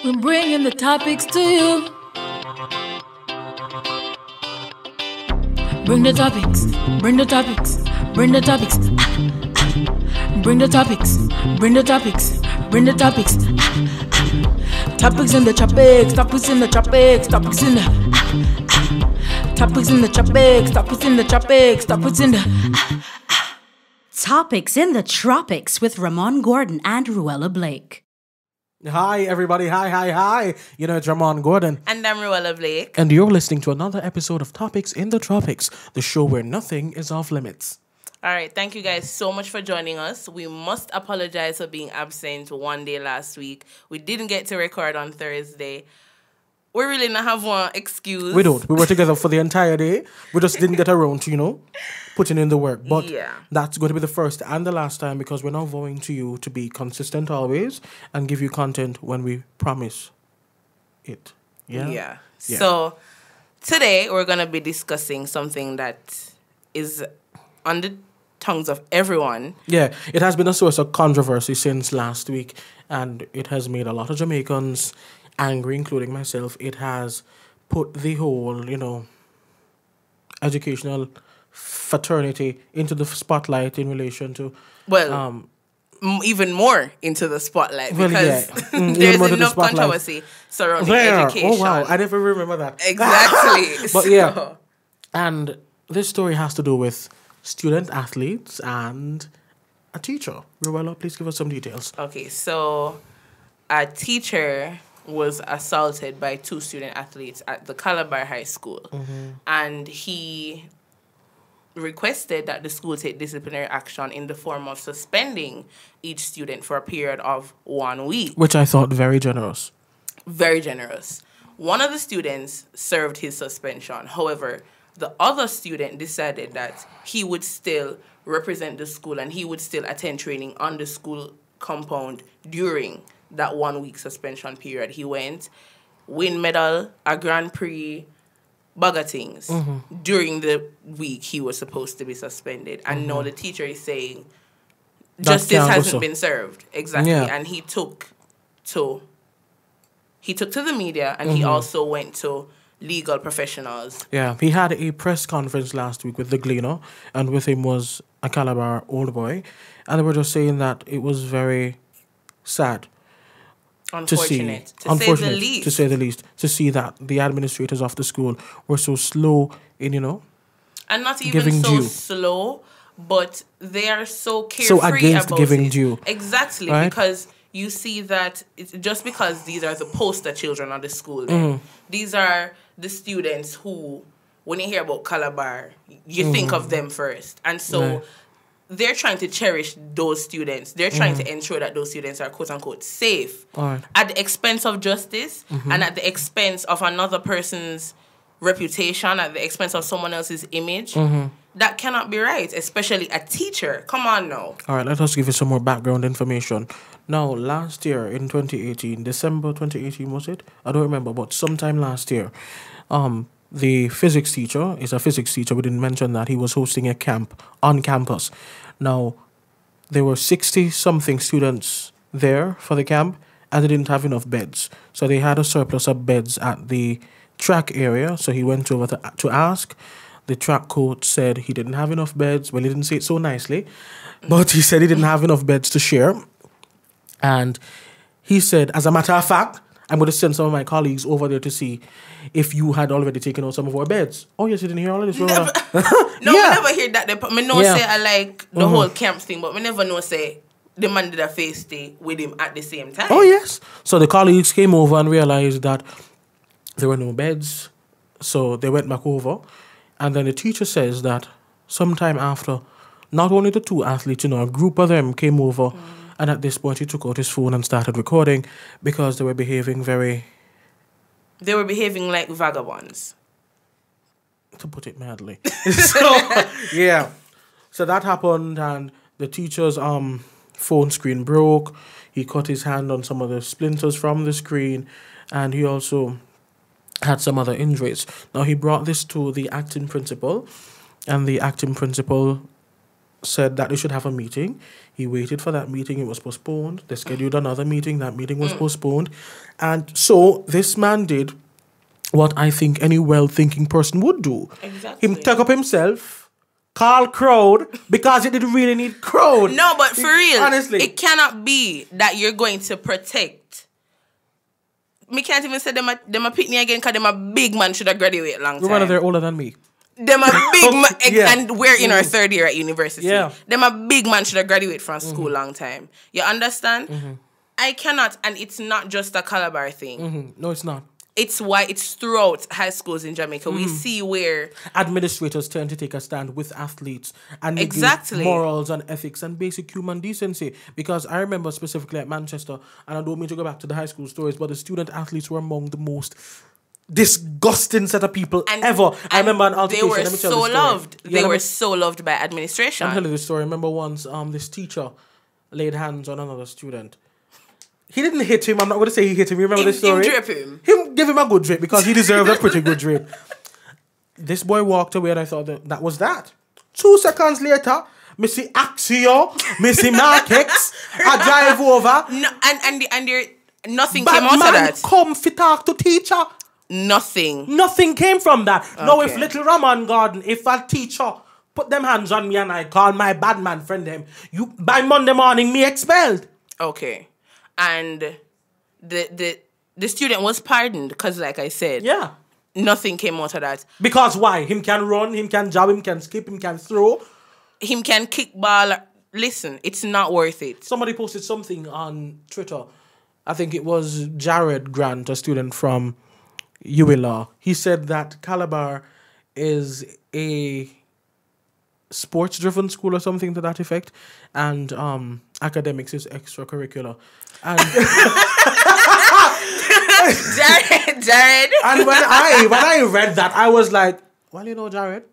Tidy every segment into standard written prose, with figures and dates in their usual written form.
We're bringing the topics to you. Bring the topics, bring the topics, bring the topics. Bring the topics, bring the topics, bring the topics. Topics in the tropics, topics in the tropics, topics in the topics in the tropics, topics in the tropics, topics in the Topics in the Tropics with Ramón Gordon and Rueyella Blake. Hi, everybody. Hi. You know, it's Ramón Gordon. And I'm Rueyella Blake. And you're listening to another episode of Topics in the Tropics, the show where nothing is off limits. All right. Thank you guys so much for joining us. We must apologize for being absent one day last week. We didn't get to record on Thursday. We really not have one excuse. We don't. We were together for the entire day. We just didn't get around to, putting in the work. But that's going to be the first and the last time because we're now vowing to you to be consistent always and give you content when we promise it. Yeah. So today we're going to be discussing something that is on the tongues of everyone. Yeah, it has been a source of controversy since last week, and it has made a lot of Jamaicans angry, including myself. It has put the whole, educational fraternity into the spotlight in relation to... even more into the spotlight because there's enough controversy surrounding education. Oh, wow. I never remember that. Exactly. But and this story has to do with student athletes and a teacher. Rueyella, please give us some details. Okay, so a teacher was assaulted by two student athletes at the Calabar High School. Mm-hmm. And he requested that the school take disciplinary action in the form of suspending each student for a period of 1 week. Which I thought very generous. Very generous. One of the students served his suspension. However, the other student decided that he would still represent the school and he would still attend training on the school compound during that 1 week suspension period. He went, win medal, a Grand Prix, bugger things. Mm-hmm. During the week he was supposed to be suspended. And now the teacher is saying justice hasn't been served. Exactly. Yeah. And he took to the media and he also went to legal professionals. Yeah, he had a press conference last week with the Gleaner, and with him was a Calabar old boy, and they were just saying that it was very sad. Unfortunate, to say the least, to see that the administrators of the school were so slow in, and not even so slow, but they are so carefree so against about giving it. due. Exactly, right? Because you see that it's just because these are the poster children of the school, these are the students who, when you hear about Calabar, you think of them first. And so they're trying to cherish those students. They're trying to ensure that those students are quote-unquote safe at the expense of justice and at the expense of another person's reputation, at the expense of someone else's image. That cannot be right, especially a teacher. Come on now. All right, let us give you some more background information. Now, last year in 2018, December 2018 was it? I don't remember, but sometime last year, the physics teacher is a physics teacher. We didn't mention that. He was hosting a camp on campus. Now, there were 60-something students there for the camp, and they didn't have enough beds. So they had a surplus of beds at the track area. So he went over to ask. The track coach said he didn't have enough beds. Well, he didn't say it so nicely, but he said he didn't have enough beds to share. And he said, as a matter of fact, I'm going to send some of my colleagues over there to see if you had already taken out some of our beds. Oh, yes, you didn't hear all of this? Never, I never hear that. I say I like the whole camp thing, but I never know say the man did a face day with him at the same time. Oh, yes. So the colleagues came over and realized that there were no beds. So they went back over. And then the teacher says that sometime after, not only the two athletes, a group of them came over. And at this point, he took out his phone and started recording because they were behaving They were behaving like vagabonds. To put it mildly. So that happened, and the teacher's phone screen broke. He cut his hand on some of the splinters from the screen, and he also had some other injuries. Now, he brought this to the acting principal, and the acting principal said that they should have a meeting. He waited for that meeting. It was postponed. They scheduled another meeting. That meeting was postponed. And so this man did what I think any well-thinking person would do. Exactly. Him take up himself, call crowd, because it didn't really need crowd. No, but for real, honestly, it cannot be that you're going to protect. Me can't even say them a pick me again because them a big man should have graduated long time. Remember, they're older than me. Them a big man, Yeah. and we're in our third year at university. Yeah. Them a big man should have graduated from school long time. You understand? I cannot, and it's not just a Calabar thing. No, it's not. It's why it's throughout high schools in Jamaica. We see where Administrators tend to take a stand with athletes and Exactly. negate morals and ethics and basic human decency. Because I remember specifically at Manchester, and I don't mean to go back to the high school stories, but the student athletes were among the most disgusting set of people ever. I remember an altercation. they were Let me tell so the story. loved. Yeah, They let were me- so loved by administration. I'm telling you the story. I remember once this teacher laid hands on another student. He didn't hit him. I'm not going to say he hit him. You remember this story? Him drip him. Him give him a good drip because he deserved a pretty good drip. This boy walked away and I thought that was that. 2 seconds later, Missy Axio, Missy Markex, I drive over. No, and there nothing Bad came out of man that. come fi talk to teacher. Nothing. Nothing came from that. Now if Okay. little Ramon Gordon, if a teacher put them hands on me and I call my bad man friend them, you by Monday morning me expelled. Okay. And the student was pardoned because, like I said, Yeah. nothing came out of that. Because why? Him can run, him can jab, him can skip, him can throw. Him can kick ball. Listen, it's not worth it. Somebody posted something on Twitter. I think it was Jared Grant, a student from UWILA. He said that Calabar is a sports-driven school or something to that effect, and academics is extracurricular. And Jared. and when I read that, I was like, well, you know, Jared,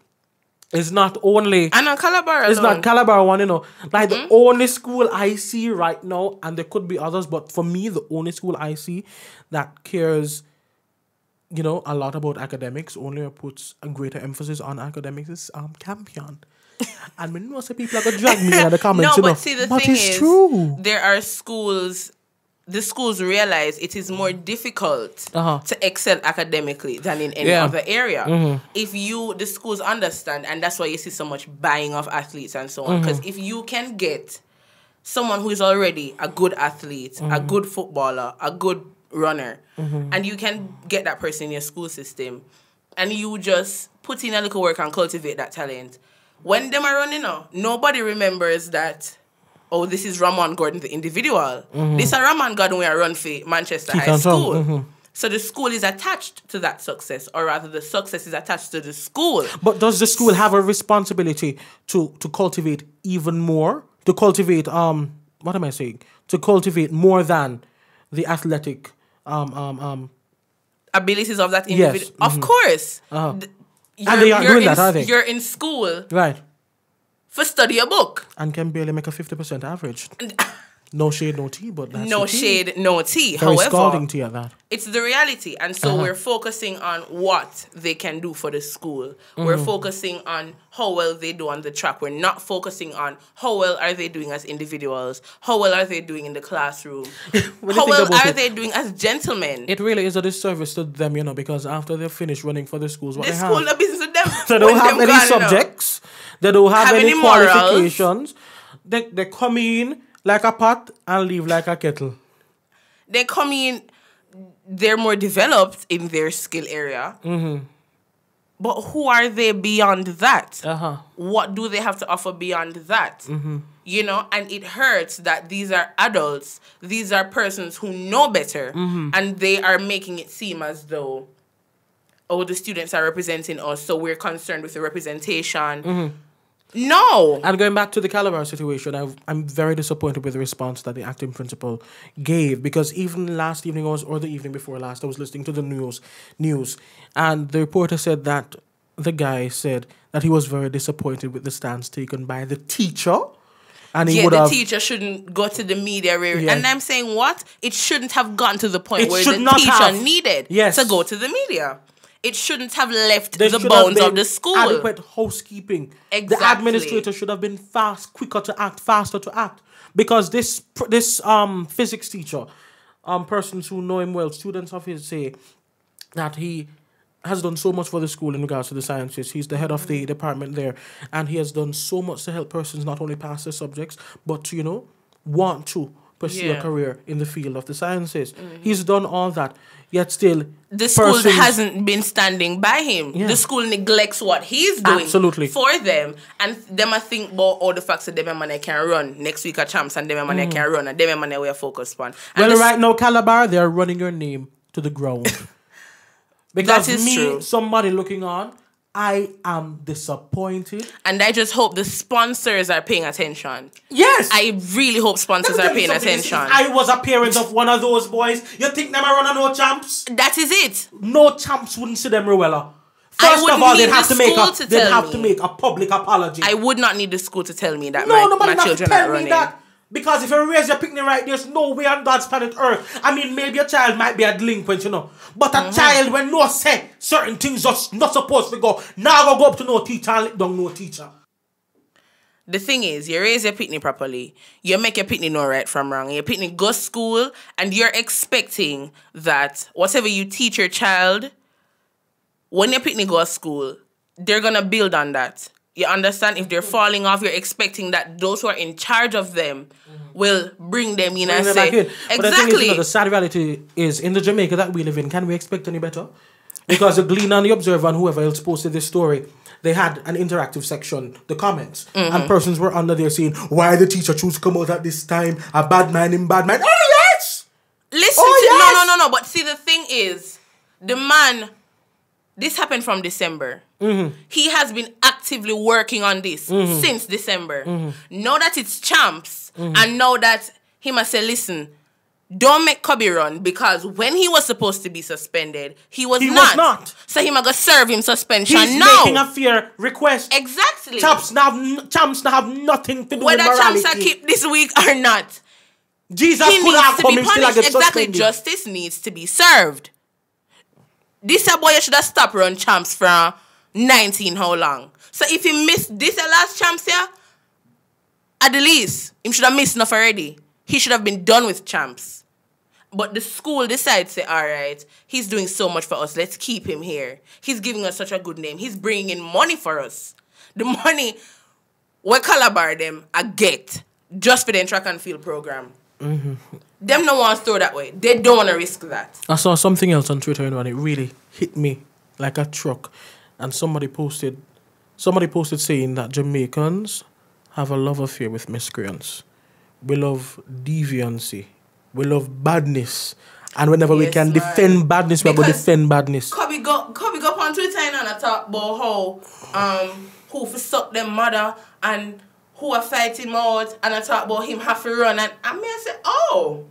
it's not only And on Calabar it's alone. not Calabar one, you know. Like the only school I see right now, and there could be others, but for me, the only school I see that cares, you know, a lot about academics, only puts a greater emphasis on academics is Campion. And we know some people are gonna drag me in the comments. No, you know, but see, the thing it's is, true. there are schools. The schools realize it is more difficult to excel academically than in any other area. If the schools understand, and that's why you see so much buying of athletes and so on. Because if you can get someone who is already a good athlete, a good footballer, a good runner, and you can get that person in your school system, and you just put in a little work and cultivate that talent. When them are running out, nobody remembers that. Oh, this is Ramon Gordon, the individual. This is Ramon Gordon we are run for Manchester High School. So the school is attached to that success, or rather the success is attached to the school. But does the school have a responsibility to cultivate even more? To cultivate what am I saying? To cultivate more than the athletic Abilities of that individual. Yes. Of course. And they aren't doing that, are they? You're in school Right. for study a book. And can barely make a 50% average. No shade, no tea, but that's No the tea. shade, no tea. Very However, scalding tea at that. it's the reality. And so we're focusing on what they can do for the school. We're focusing on how well they do on the track. We're not focusing on how well are they doing as individuals. How well are they doing in the classroom. When you How think well about are it, they doing as gentlemen. It really is a disservice to them, you know, because after they're finished running for the schools, what The they school, have, the business of them. they don't when have them any gone, you know. subjects, they don't have any morals. qualifications. They come in like a pot and leave like a kettle. They come in, they're more developed in their skill area. But who are they beyond that? What do they have to offer beyond that? You know, and it hurts that these are adults, these are persons who know better, and they are making it seem as though, oh, the students are representing us, so we're concerned with the representation. No. And going back to the Calabar situation, I'm very disappointed with the response that the acting principal gave, because even last evening or the evening before last, I was listening to the news, and the reporter said that the guy said that he was very disappointed with the stance taken by the teacher, and he would the have. teacher shouldn't go to the media. Yeah. And I'm saying what? It shouldn't have gotten to the point It where should the not teacher have. needed Yes. to go to the media. it shouldn't have left There the should bounds have of the been school. adequate housekeeping. Exactly. The administrator should have been quicker to act, faster to act. Because this physics teacher, persons who know him well, students of his, say that he has done so much for the school in regards to the sciences. He's the head of the department there, and he has done so much to help persons not only pass the subjects, but to, want to pursue a career in the field of the sciences. He's done all that, yet still the school hasn't been standing by him. Yeah. The school neglects what he's doing Absolutely. for them, and them I think about all the facts that them money can run next week at champs, and them money can run, and them money we are focused on. And well, right now, Calabar, they're running your name to the ground. Because that is true. Somebody looking on, I am disappointed. And I just hope the sponsors are paying attention. Yes! I really hope sponsors are paying attention. If I was a parent of one of those boys, you think them are running no champs? That is it. No champs wouldn't see them, Ruella. First of all, they'd have to make a public apology. I would not need the school to tell me that nobody my have to children tell are me running. that. Because if you raise your picnic right, there's no way on God's planet Earth. I mean, maybe a child might be a delinquent, But a child, when no say certain things just not supposed to go, now go up to no teacher and let down no teacher. The thing is, you raise your picnic properly, you make your picnic know right from wrong. Your picnic go school, and you're expecting that whatever you teach your child, when your picnic go to school, they're going to build on that. You understand? If they're falling off, you're expecting that those who are in charge of them will bring them in and say, exactly. But the thing is, the sad reality is, in the Jamaica that we live in, can we expect any better? Because the Gleaner and the Observer and whoever else posted this story, they had an interactive section, the comments, and persons were under there saying, why the teacher choose to come out at this time? A bad man in bad man. Oh, yes! Listen no. But see, the thing is, the man, this happened from December. He has been actively working on this since December. Now that it's champs, and now that he must say, listen, don't make Cubby run, because when he was supposed to be suspended, he was not. So he must serve him suspension now. He's making a fair request. Exactly. Champs now have nothing to do whether with morality. champs are kept this week or not. Jesus he could have come and still get exactly. suspended. Justice needs to be served. This a boy should have stopped run champs from 19 how long. So if he missed this last champs here, at the least, he should have missed enough already. He should have been done with champs. But the school decides, say, all right, he's doing so much for us. Let's keep him here. He's giving us such a good name. He's bringing in money for us. The money we Calabar them I get just for the track and field program. Them no want to throw that way. They don't want to risk that. I saw something else on Twitter and it really hit me like a truck. And somebody posted saying that Jamaicans have a love affair with miscreants. We love deviancy. We love badness. And whenever we can defend badness, we're going to defend badness. Cubby go on Twitter and talk about how who for suck them mother and who are fighting out, and I talk about him have to run, and I say, oh,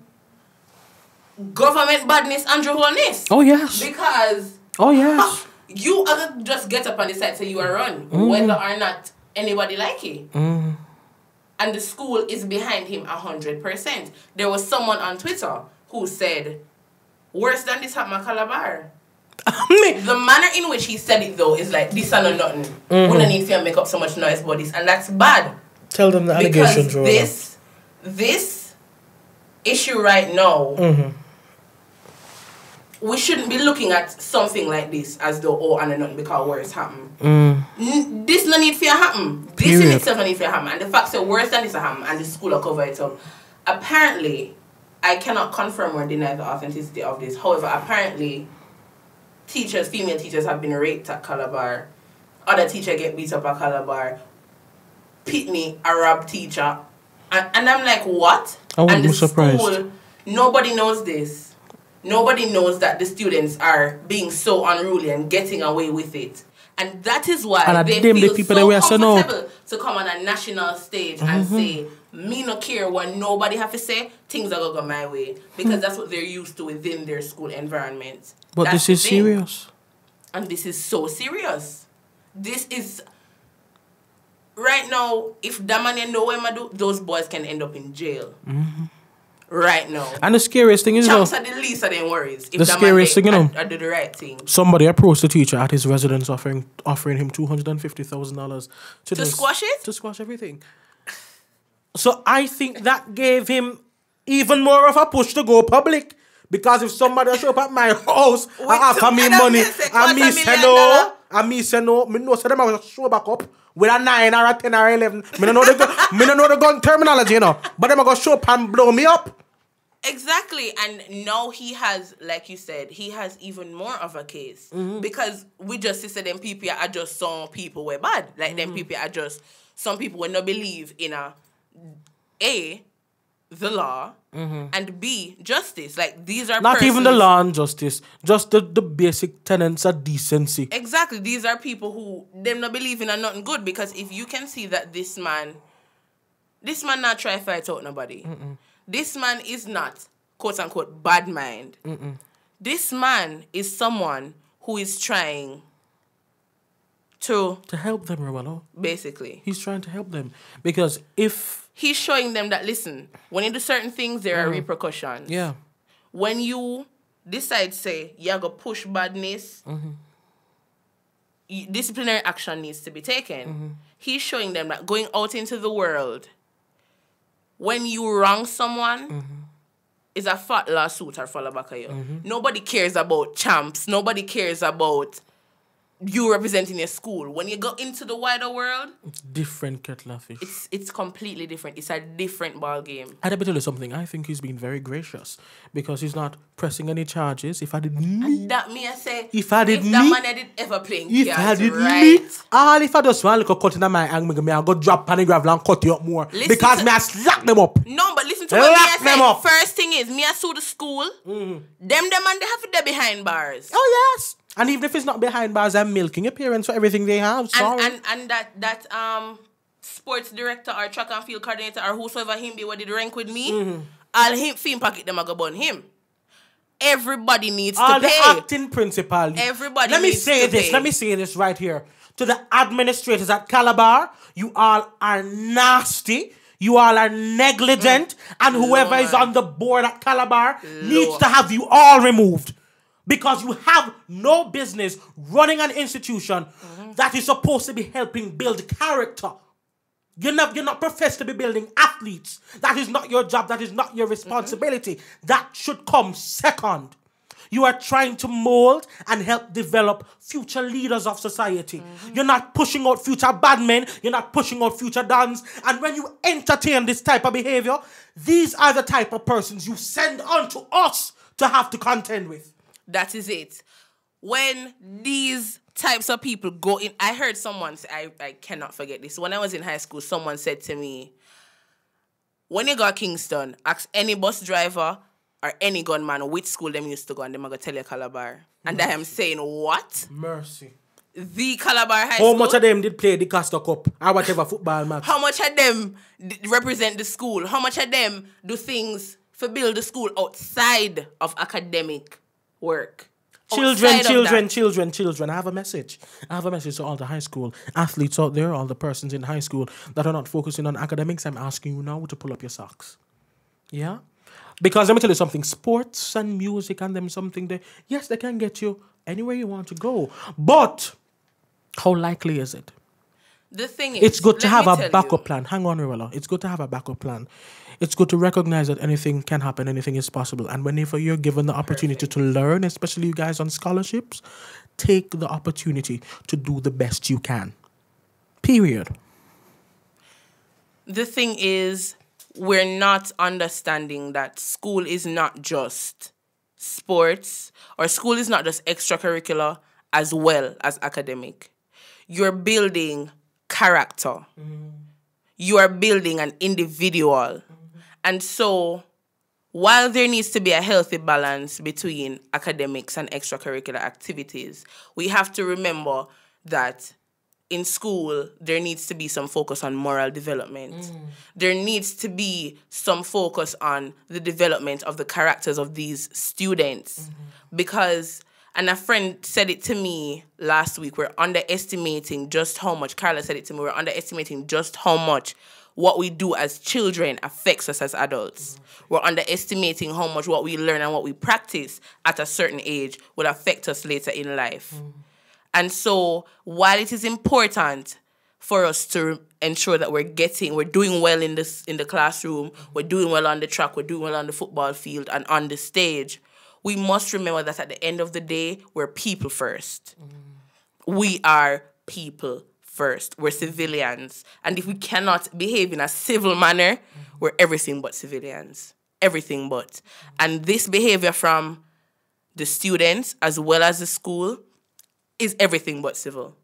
government badness Andrew Holness. Oh yes. Because you other just get up and decide say you are run, whether or not anybody like it. And the school is behind him 100%. There was someone on Twitter who said, worse than this happened at Calabar. The manner in which he said it though is like this and nothing. We don't need to make up so much noise about this, and that's bad. Tell them the allegations, because this issue right now, we shouldn't be looking at something like this as though and nothing because worse happen. This no need for happen. This in itself no need for happen, and the fact that worse than this happen and the school will cover it up. Apparently, I cannot confirm or deny the authenticity of this. However, apparently, female teachers have been raped at Calabar. Other teacher get beat up at Calabar. Pitney, Arab teacher. And I'm like, what? I wouldn't be surprised. School, nobody knows this. Nobody knows that the students are being so unruly and getting away with it. And that is why they feel so comfortable to come on a national stage and say, me no care what nobody have to say, things are going to go my way. Because that's what they're used to within their school environment. But that's this is serious. And this is so serious. This is... Right now, if that man know what I do, those boys can end up in jail. right now. And the scariest thing is, Champs are the least of them worries. If the scariest thing, I do the right thing. somebody approached the teacher at his residence offering him $250,000 To squash it? To squash everything. So I think that gave him even more of a push to go public. Because if somebody show up at my house and offer me money, and me say no, me know so them I will show back up with a 9 or a 10 or 11. Me don't know the gun terminology, But them are going to show up and blow me up. Exactly. And now he has, like you said, he has even more of a case. Because we just said them people are just some people were bad. Like them people are just some people will not believe in the law, and B, justice. Like, these are not persons, even the law and justice, just the basic tenets of decency. Exactly. These are people who them not believe in nothing good, because if you can see that this man not try to fight out nobody. This man is not, quote unquote, bad mind. This man is someone who is trying to help them, Ruello. Basically. He's trying to help them. Because if he's showing them that, listen, when you do certain things, there are repercussions. Yeah. When you decide, say, you're going to push badness, disciplinary action needs to be taken. He's showing them that going out into the world, when you wrong someone, is a fat lawsuit or follow back of you. Nobody cares about champs. Nobody cares about you representing your school. When you go into the wider world, it's different kettle of fish. It's completely different. It's a different ball game. I'd tell you something. I think he's been very gracious because he's not pressing any charges. If I did me, and that me I say, if I did if me, that man I did ever playing if cards, I did right? me, all if I just want to cut in my hand, me I go drop panny gravel and cut you up more because me I slap them up. No, but listen to what me I say. First thing is, me I sue the school. Them and they have to be behind bars. Oh yes. And even if it's not behind bars, I'm milking your parents for everything they have. Sorry. And that sports director or track and field coordinator or whosoever him be what did rank with me, all him film pocket them I go burn him. Everybody needs to pay. All the acting principal. Everybody Let me say this right here. To the administrators at Calabar, you all are nasty. You all are negligent. And whoever is on the board at Calabar needs to have you all removed. Because you have no business running an institution that is supposed to be helping build character. You're not professed to be building athletes. That is not your job. That is not your responsibility. That should come second. You are trying to mold and help develop future leaders of society. You're not pushing out future bad men. You're not pushing out future dons. And when you entertain this type of behavior, these are the type of persons you send on to us to have to contend with. That is it. When these types of people go in, I heard someone say, I cannot forget this. When I was in high school, someone said to me, when you go to Kingston, ask any bus driver or any gunman which school them used to go, and them are going to tell you Calabar. And I am saying, what? Mercy. The Calabar High School? How much of them did play the Castor Cup or whatever football match? How much of them represent the school? How much of them do things for build the school outside of academic work? Children. I have a message. To all the high school athletes out there, all the persons in high school that are not focusing on academics. I'm asking you now to pull up your socks. Yeah? Because let me tell you something. Sports and music and them something there. Yes, they can get you anywhere you want to go. But how likely is it? The thing is, it's good to have a backup plan. Hang on, Ruello. It's good to have a backup plan. It's good to recognize that anything can happen, anything is possible. And whenever you're given the opportunity to learn, especially you guys on scholarships, take the opportunity to do the best you can. Period. The thing is, we're not understanding that school is not just sports, or school is not just extracurricular as well as academic. You're building character. You are building an individual. And so, while there needs to be a healthy balance between academics and extracurricular activities, we have to remember that in school, there needs to be some focus on moral development. There needs to be some focus on the development of the characters of these students. Because, and a friend said it to me last week, we're underestimating just how much, Carla said it to me, we're underestimating just how much what we do as children affects us as adults. We're underestimating how much what we learn and what we practice at a certain age will affect us later in life. And so while it is important for us to ensure that we're doing well in the classroom, we're doing well on the track, we're doing well on the football field and on the stage, we must remember that at the end of the day, we're people first. We are people first. We're civilians. And if we cannot behave in a civil manner, we're everything but civilians. Everything but. And this behavior from the students as well as the school is everything but civil.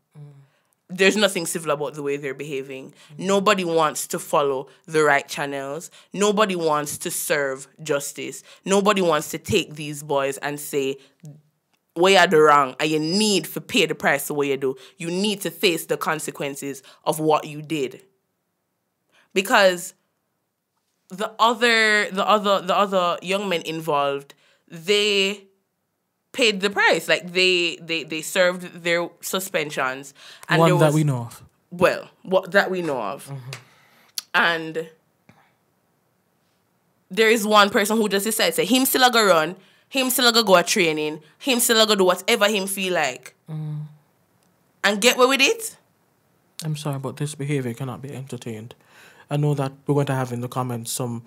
There's nothing civil about the way they're behaving. Nobody wants to follow the right channels. Nobody wants to serve justice. Nobody wants to take these boys and say, we are the wrong, and you need to pay the price the way you do. You need to face the consequences of what you did. Because the other young men involved, they paid the price. Like they served their suspensions. And one that we know of. Well, what that we know of. And there is one person who just decides, say, him still a go run, him still a go a training, him still a go do whatever him feel like. And get away with it. I'm sorry, but this behavior cannot be entertained. I know that we're going to have in the comments some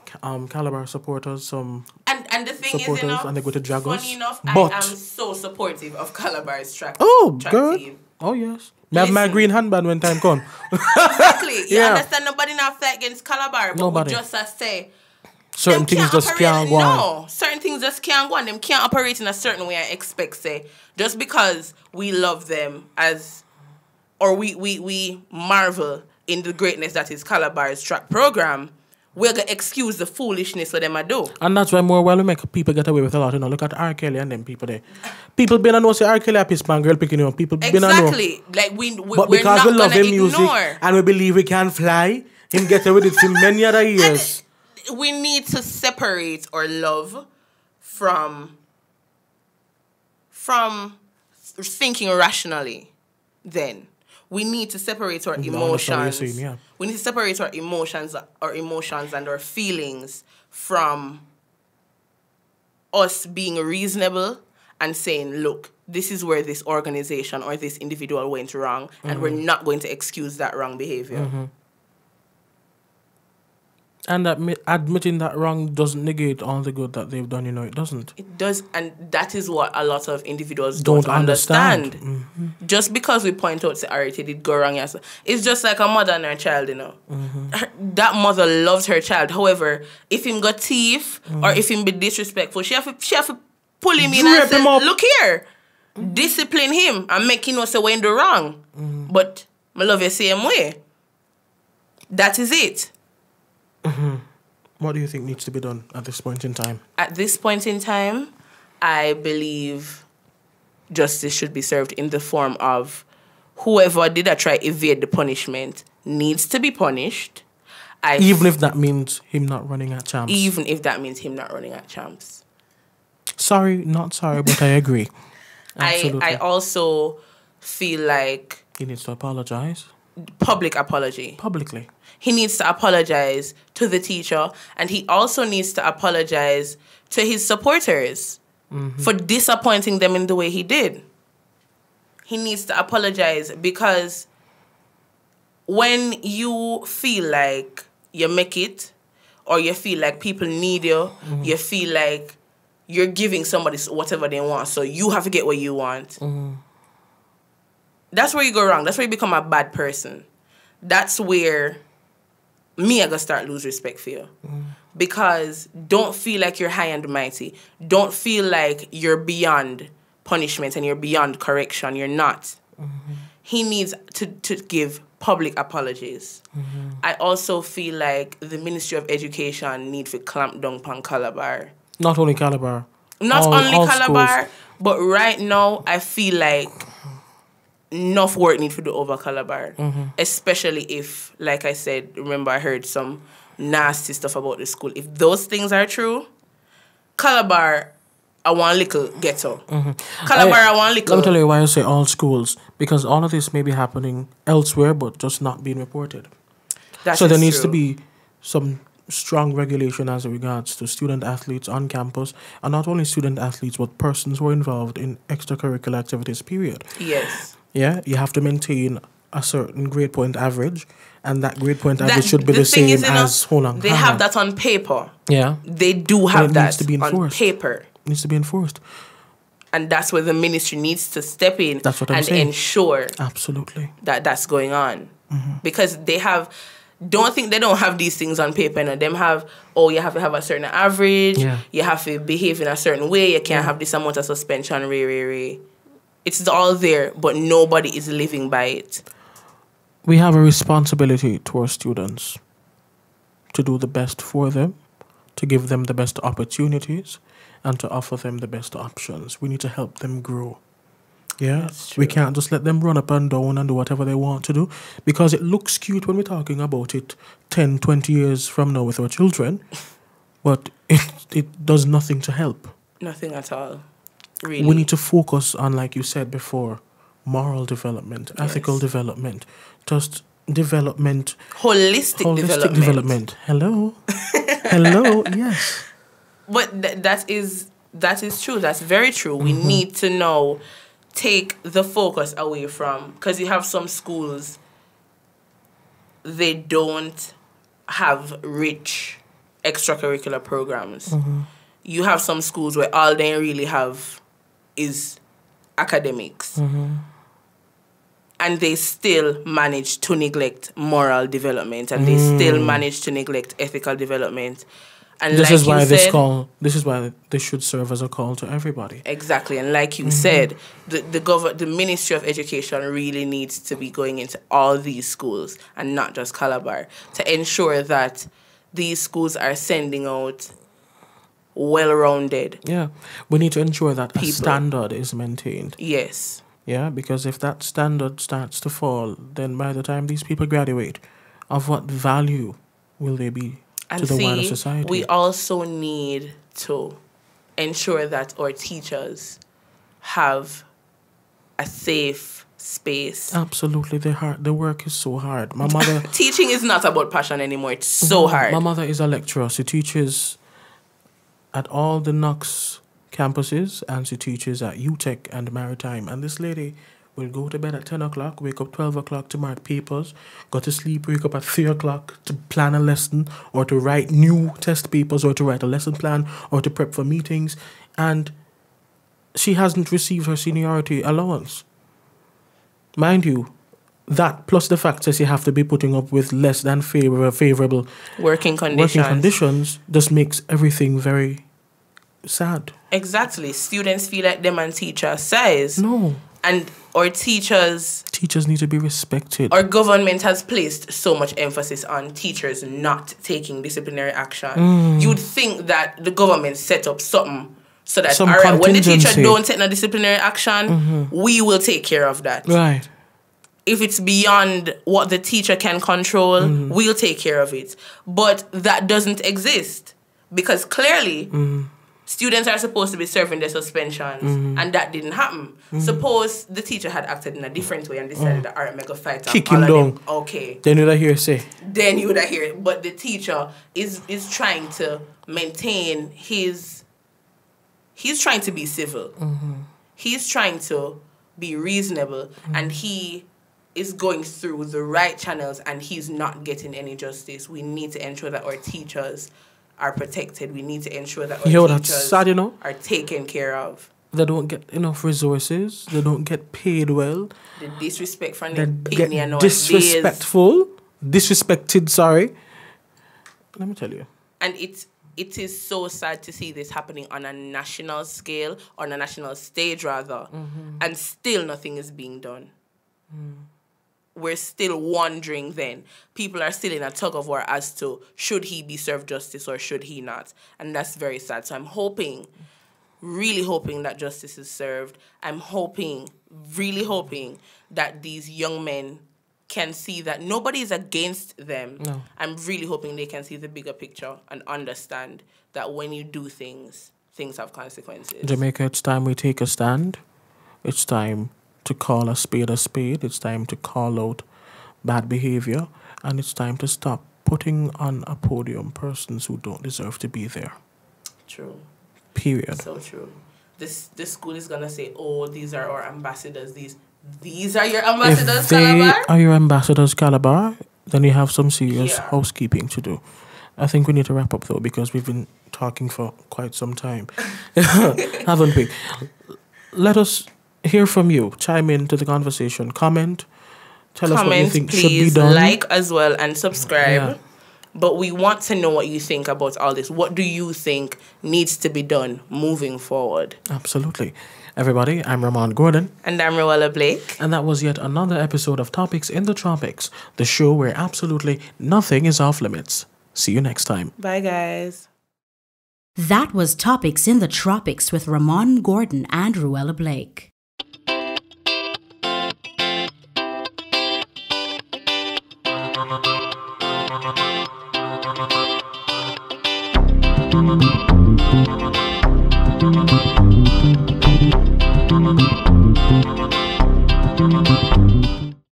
Calabar supporters, some and the thing supporters, is, you know, and they go to drag us. funny enough, But I am so supportive of Calabar's track. Track good. team. Oh, yes. Me have my green handband when time come. Exactly. You Yeah. understand? Nobody not fight against Calabar, but Nobody. we just say Certain them things just can't go on. No, certain things just can't go on. Them can't operate in a certain way and expect, say, just because we love them or we marvel in the greatness that is Calabar's track program, we're going to excuse the foolishness for them to do. And that's why more well we make people get away with a lot. You know, look at R. Kelly and them people there. People been a know say R. Kelly a piss man girl picking you up. People been a know. Exactly. Like but we're because not we love gonna him music ignore. and we believe we can fly, him get away with it for many other years. We need to separate our love from thinking rationally. Then we need to separate our emotions. Yeah. We need to separate our emotions and our feelings from us being reasonable and saying, look, this is where this organization or this individual went wrong, and we're not going to excuse that wrong behavior. And admitting that wrong doesn't negate all the good that they've done, you know, it doesn't. It does, and that is what a lot of individuals don't understand. Just because we point out, say, alright, he did go wrong, yes. It's just like a mother and her child, you know. That mother loves her child. However, if him got thief or if him be disrespectful, she have to pull him in and say, look here, discipline him and make him know say when do wrong. But I love you same way. That is it. What do you think needs to be done at this point in time? At this point in time, I believe justice should be served in the form of whoever did try evade the punishment needs to be punished. Even if that means him not running at champs. Even if that means him not running at champs. Sorry, not sorry, but I agree. Absolutely. I also feel like he needs to apologize. Public apology. Publicly. He needs to apologize to the teacher, and he also needs to apologize to his supporters for disappointing them in the way he did. He needs to apologize because when you feel like you make it, or you feel like people need you, you feel like you're giving somebody whatever they want, so you have to get what you want. That's where you go wrong. That's where you become a bad person. That's where I gonna start lose respect for you. Because don't feel like you're high and mighty. Don't feel like you're beyond punishment and you're beyond correction. You're not. He needs to give public apologies. I also feel like the Ministry of Education need to clamp down on Calabar. Not only Calabar. Not all only Calabar, schools. but right now I feel like enough work needs to do over Calabar. Especially if, like I said, remember I heard some nasty stuff about the school. If those things are true, Calabar, I want a little ghetto. Calabar, I want a little. Let me tell you why I say all schools. Because all of this may be happening elsewhere, but just not being reported. So there needs to true. be some strong regulation as regards to student athletes on campus, and not only student athletes, but persons who are involved in extracurricular activities, period. Yes. Yeah, you have to maintain a certain grade point average, and that grade point average That, should be the the thing same is, you know, as, hold on, they hang have on. that on paper. Yeah, They do it have needs that to be on enforced. paper. needs to be enforced. And that's where the ministry needs to step in That's what I'm and saying. ensure Absolutely. that that's going on. Mm-hmm. Because don't think they don't have these things on paper. No, them have, you have to have a certain average. Yeah. You have to behave in a certain way. You can't have this amount of suspension. It's all there, but nobody is living by it. We have a responsibility to our students to do the best for them, to give them the best opportunities, and to offer them the best options. We need to help them grow. Yeah, That's we true. can't just let them run up and down and do whatever they want to do, because it looks cute when we're talking about it 10, 20 years from now with our children, but it does nothing to help. Nothing at all. Really. We need to focus on, like you said before, moral development, ethical Yes. development, just development, Holistic development. Hello. Hello, yes. But that is true. That's very true. We need to now take the focus away from, because you have some schools, they don't have rich extracurricular programs. You have some schools where all they really have is academics. And they still manage to neglect moral development, and they still manage to neglect ethical development. And This like is why you said, this is why this should serve as a call to everybody. exactly, and like you said, the Ministry of Education really needs to be going into all these schools and not just Calabar, to ensure that these schools are sending out well-rounded. Yeah. We need to ensure that a People. standard is maintained. Yes. Yeah, because if that standard starts to fall, then by the time these people graduate, of what value will they be And to the wider see, society? we also need to ensure that our teachers have a safe space. Absolutely, the work is so hard. My mother, Teaching is not about passion anymore. It's so hard. my mother is a lecturer. She teaches at all the Knox campuses, and she teaches at UTech and Maritime. And this lady will go to bed at 10 o'clock, wake up 12 o'clock to mark papers, go to sleep, wake up at 3 o'clock to plan a lesson, or to write new test papers, or to write a lesson plan, or to prep for meetings. And she hasn't received her seniority allowance. Mind you, that plus the fact that you have to be putting up with less than favorable Working conditions. just makes everything very sad. Exactly. Students feel like them and teacher size. No. And our teachers, Teachers need to be respected. our government has placed so much emphasis on teachers not taking disciplinary action. You'd think that the government set up something so that, Some all right, when the teacher contingency. don't take no disciplinary action, we will take care of that. Right. If it's beyond what the teacher can control, we'll take care of it. But that doesn't exist, because clearly students are supposed to be serving their suspensions, and that didn't happen. Suppose the teacher had acted in a different way and decided that, all right, make a fight. Kick him down. Okay. Then you'd hear say, Then you would hear it. But the teacher is trying to maintain he's trying to be civil. He's trying to be reasonable, and he is going through the right channels, and he's not getting any justice. We need to ensure that our teachers are protected. We need to ensure that our that's teachers sad, you know. are taken care of. They don't get enough resources. They don't get paid well. The disrespect from They them get picnic and disrespected, sorry. Let me tell you. And it is so sad to see this happening on a national scale, on a national stage rather, and still nothing is being done. We're still wondering then. People are still in a tug of war as to should he be served justice or should he not. And that's very sad. So I'm hoping, really hoping that justice is served. I'm hoping, really hoping that these young men can see that nobody is against them. No. I'm really hoping they can see the bigger picture and understand that when you do things, things have consequences. Jamaica, it's time we take a stand. It's time to call a spade a spade. It's time to call out bad behavior. And it's time to stop putting on a podium persons who don't deserve to be there. True. Period. So true. This school is gonna say, "Oh, these are our ambassadors. These are your ambassadors, If they Calabar." are your ambassadors, Calabar, then you have some serious Yeah. housekeeping to do. I think we need to wrap up though because we've been talking for quite some time, haven't we? Let us hear from you. Chime into the conversation. Comment. Tell us what you think Please, should be done. like as well and subscribe. Yeah. But we want to know what you think about all this. What do you think needs to be done moving forward? Absolutely. Everybody, I'm Ramon Gordon. And I'm Rueyella Blake. And that was yet another episode of Topics in the Tropics, the show where absolutely nothing is off limits. See you next time. Bye, guys. That was Topics in the Tropics with Ramon Gordon and Rueyella Blake. Thank you.